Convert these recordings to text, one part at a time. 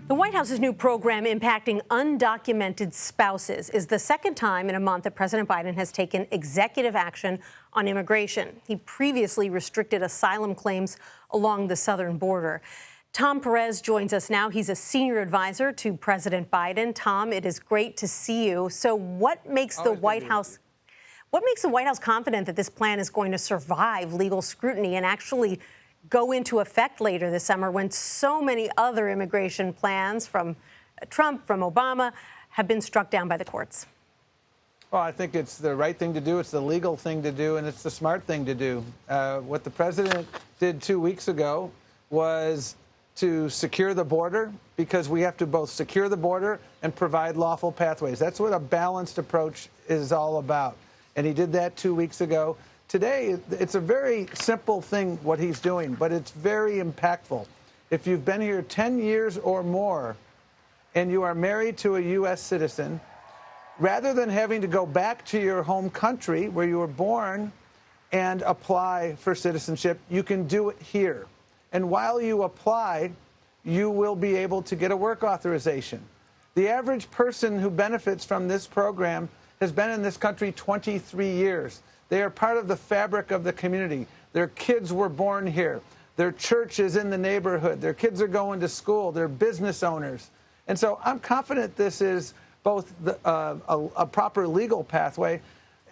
The White House's new program impacting undocumented spouses is the second time in a month that President Biden has taken executive action on immigration. He previously restricted asylum claims along the southern border. Tom Perez joins us now. He's a senior advisor to President Biden. Tom, it is great to see you. So what makes the White House confident that this plan is going to survive legal scrutiny and actually go into effect later this summer when so many other immigration plans from Trump, from Obama, have been struck down by the courts? Well, I think it's the right thing to do. It's the legal thing to do, and it's the smart thing to do. What the president did 2 weeks ago was to secure the border, because we have to both secure the border and provide lawful pathways. That's what a balanced approach is all about. And he did that 2 weeks ago. Today, it's a very simple thing what he's doing, but it's very impactful. If you've been here 10 years or more and you are married to a U.S. citizen, rather than having to go back to your home country where you were born and apply for citizenship, you can do it here. And while you apply, you will be able to get a work authorization. The average person who benefits from this program has been in this country 23 years. They are part of the fabric of the community. Their kids were born here. Their church is in the neighborhood. Their kids are going to school. They're business owners. And so I'm confident this is both a proper legal pathway,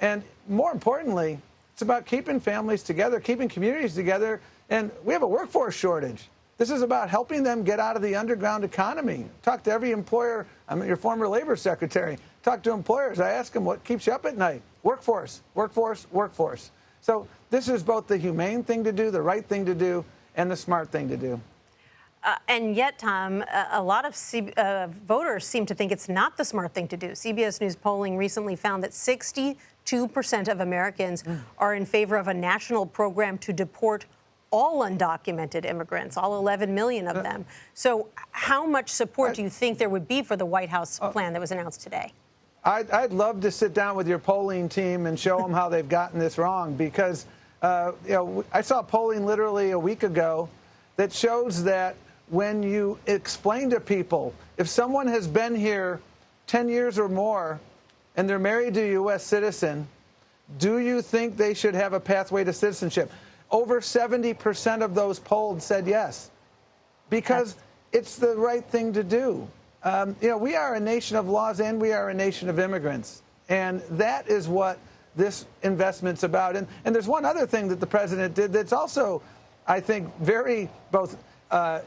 and more importantly, it's about keeping families together, keeping communities together. And we have a workforce shortage. This is about helping them get out of the underground economy. Talk to every employer. I'm your former labor secretary. Talk to employers. I ask them, what keeps you up at night? Workforce, workforce, workforce. So this is both the humane thing to do, the right thing to do, and the smart thing to do. And yet, Tom, a lot of voters seem to think it's not the smart thing to do. CBS News polling recently found that 62% of Americans are in favor of a national program to deport all undocumented immigrants, all 11 million of them. So how much support do you think there would be for the White House plan that was announced today? I'd love to sit down with your polling team and show them how they've gotten this wrong, because I saw polling literally a week ago that shows that when you explain to people, if someone has been here 10 years or more and they're married to a U.S. citizen, do you think they should have a pathway to citizenship? Over 70% of those polled said yes, because it's the right thing to do. We are a nation of laws and we are a nation of immigrants. And that is what this investment's about. And there's one other thing that the president did that's also, I think, very both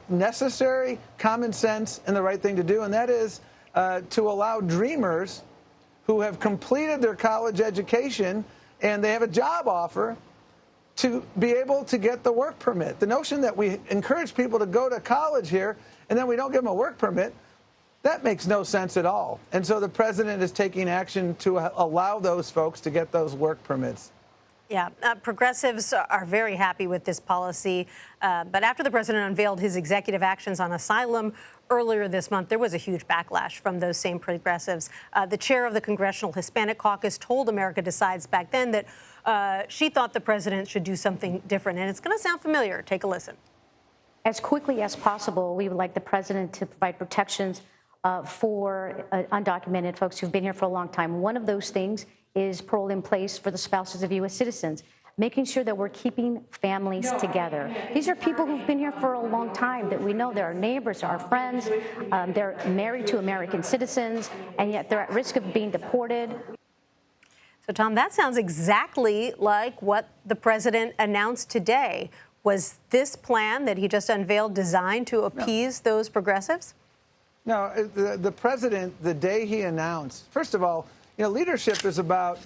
necessary, common sense, and the right thing to do. And that is to allow dreamers who have completed their college education and they have a job offer to be able to get the work permit. The notion that we encourage people to go to college here and then we don't give them a work permit, that makes no sense at all. And so the president is taking action to allow those folks to get those work permits. Yeah, progressives are very happy with this policy. But after the president unveiled his executive actions on asylum earlier this month, there was a huge backlash from those same progressives. The chair of the Congressional Hispanic Caucus told America Decides back then that she thought the president should do something different. And it's going to sound familiar. Take a listen. As quickly as possible, we would like the president to provide protections for undocumented folks who've been here for a long time. One of those things is parole in place for the spouses of U.S. citizens, making sure that we're keeping families together. These are people who've been here for a long time, that we know they're our neighbors, our friends, they're married to American citizens, and yet they're at risk of being deported. So, Tom, that sounds exactly like what the president announced today. Was this plan that he just unveiled designed to appease those progressives? No, the president, the day he announced, first of all, leadership is about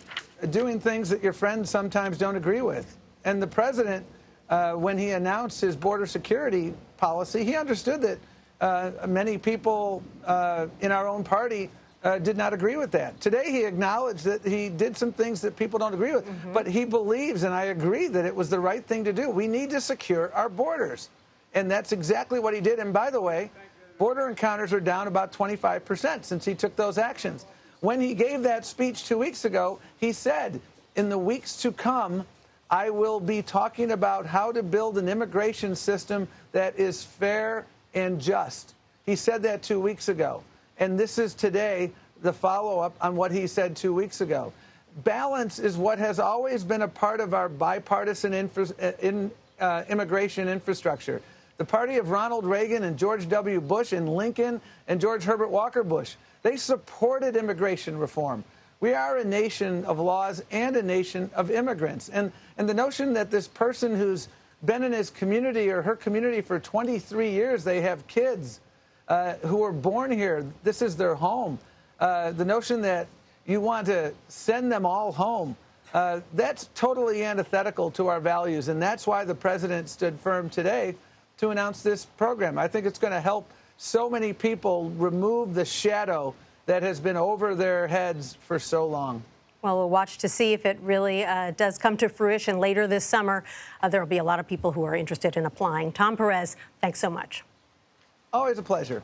doing things that your friends sometimes don't agree with. And the president, when he announced his border security policy, he understood that many people in our own party did not agree with that. Today, he acknowledged that he did some things that people don't agree with. But he believes, and I agree, that it was the right thing to do. We need to secure our borders. And that's exactly what he did. And by the way, border encounters are down about 25% since he took those actions. When he gave that speech 2 weeks ago, he said, in the weeks to come, I will be talking about how to build an immigration system that is fair and just. He said that 2 weeks ago. And this is today the follow-up on what he said 2 weeks ago. Balance is what has always been a part of our bipartisan immigration infrastructure. The party of Ronald Reagan and George W. Bush and Lincoln and George Herbert Walker Bush, they supported immigration reform. We are a nation of laws and a nation of immigrants. And the notion that this person who's been in his community or her community for 23 years, they have kids who were born here, this is their home. The notion that you want to send them all home, that's totally antithetical to our values. And that's why the president stood firm today to announce this program. I think it's going to help so many people remove the shadow that has been over their heads for so long. Well, we'll watch to see if it really does come to fruition later this summer. There will be a lot of people who are interested in applying. Tom Perez, thanks so much. Always a pleasure.